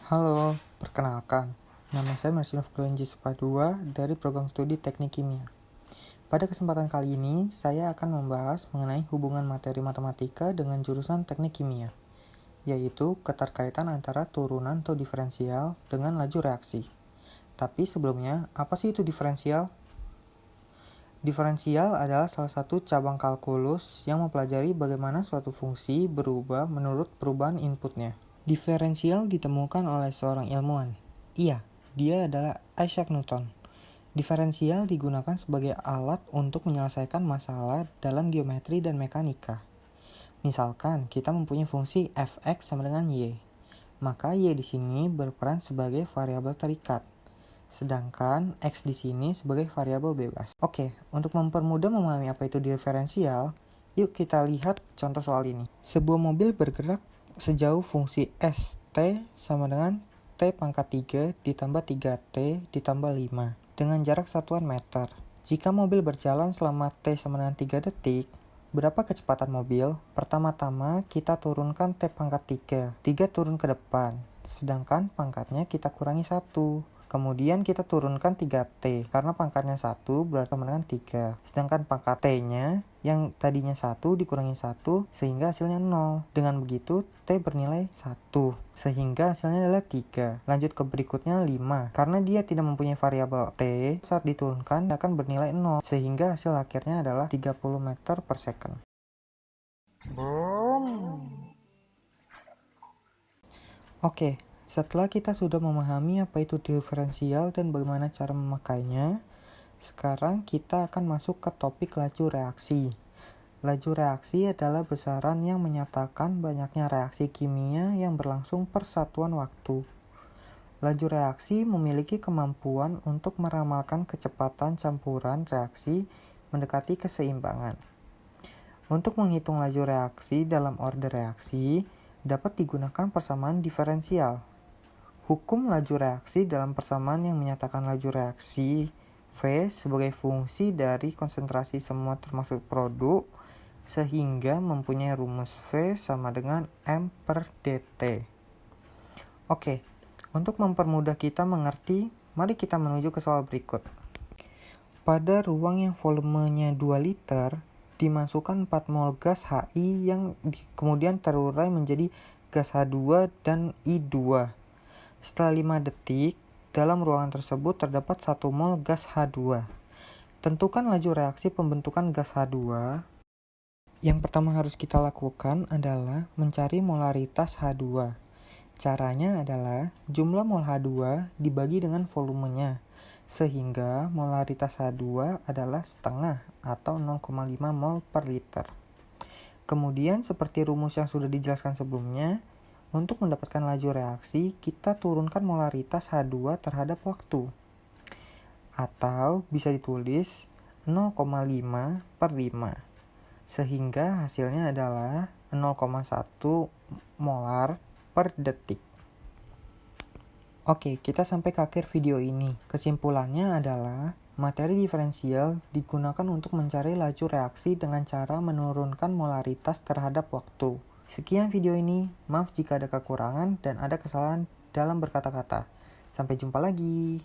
Halo, perkenalkan. Nama saya Marcinov Kulanji Supadua dari Program Studi Teknik Kimia. Pada kesempatan kali ini, saya akan membahas mengenai hubungan materi matematika dengan jurusan Teknik Kimia, yaitu keterkaitan antara turunan atau diferensial dengan laju reaksi. Tapi sebelumnya, apa sih itu diferensial? Diferensial adalah salah satu cabang kalkulus yang mempelajari bagaimana suatu fungsi berubah menurut perubahan inputnya. Diferensial ditemukan oleh seorang ilmuwan. Iya, dia adalah Isaac Newton. Diferensial digunakan sebagai alat untuk menyelesaikan masalah dalam geometri dan mekanika. Misalkan kita mempunyai fungsi f(x) sama dengan y, maka y di sini berperan sebagai variabel terikat, sedangkan x di sini sebagai variabel bebas. Oke, untuk mempermudah memahami apa itu diferensial, yuk kita lihat contoh soal ini. Sebuah mobil bergerak sejauh fungsi st sama dengan t pangkat 3 ditambah 3t ditambah 5 dengan jarak satuan meter. Jika mobil berjalan selama t sama dengan 3 detik, berapa kecepatan mobil? Pertama-tama kita turunkan t pangkat 3. 3 turun ke depan, sedangkan pangkatnya kita kurangi 1. Kemudian kita turunkan 3T, karena pangkatnya 1 berarti sama dengan 3. Sedangkan pangkat T-nya yang tadinya 1 dikurangi 1, sehingga hasilnya 0. Dengan begitu, T bernilai 1, sehingga hasilnya adalah 3. Lanjut ke berikutnya 5. Karena dia tidak mempunyai variabel T, saat diturunkan akan bernilai 0, sehingga hasil akhirnya adalah 30 meter per second. Oke. Setelah kita sudah memahami apa itu diferensial dan bagaimana cara memakainya, sekarang kita akan masuk ke topik laju reaksi. Laju reaksi adalah besaran yang menyatakan banyaknya reaksi kimia yang berlangsung per satuan waktu. Laju reaksi memiliki kemampuan untuk meramalkan kecepatan campuran reaksi mendekati keseimbangan. Untuk menghitung laju reaksi dalam order reaksi, dapat digunakan persamaan diferensial. Hukum laju reaksi dalam persamaan yang menyatakan laju reaksi V sebagai fungsi dari konsentrasi semua termasuk produk, sehingga mempunyai rumus V sama dengan M per dt. Oke, untuk mempermudah kita mengerti, mari kita menuju ke soal berikut. Pada ruang yang volumenya 2 liter, dimasukkan 4 mol gas HI yang kemudian terurai menjadi gas H2 dan I2. Setelah 5 detik, dalam ruangan tersebut terdapat 1 mol gas H2. Tentukan laju reaksi pembentukan gas H2. Yang pertama harus kita lakukan adalah mencari molaritas H2. Caranya adalah jumlah mol H2 dibagi dengan volumenya, sehingga molaritas H2 adalah setengah atau 0,5 mol per liter. Kemudian seperti rumus yang sudah dijelaskan sebelumnya, untuk mendapatkan laju reaksi, kita turunkan molaritas H2 terhadap waktu. Atau bisa ditulis 0,5 per 5. Sehingga hasilnya adalah 0,1 molar per detik. Oke, kita sampai ke akhir video ini. Kesimpulannya adalah materi diferensial digunakan untuk mencari laju reaksi dengan cara menurunkan molaritas terhadap waktu. Sekian video ini, maaf jika ada kekurangan dan ada kesalahan dalam berkata-kata. Sampai jumpa lagi.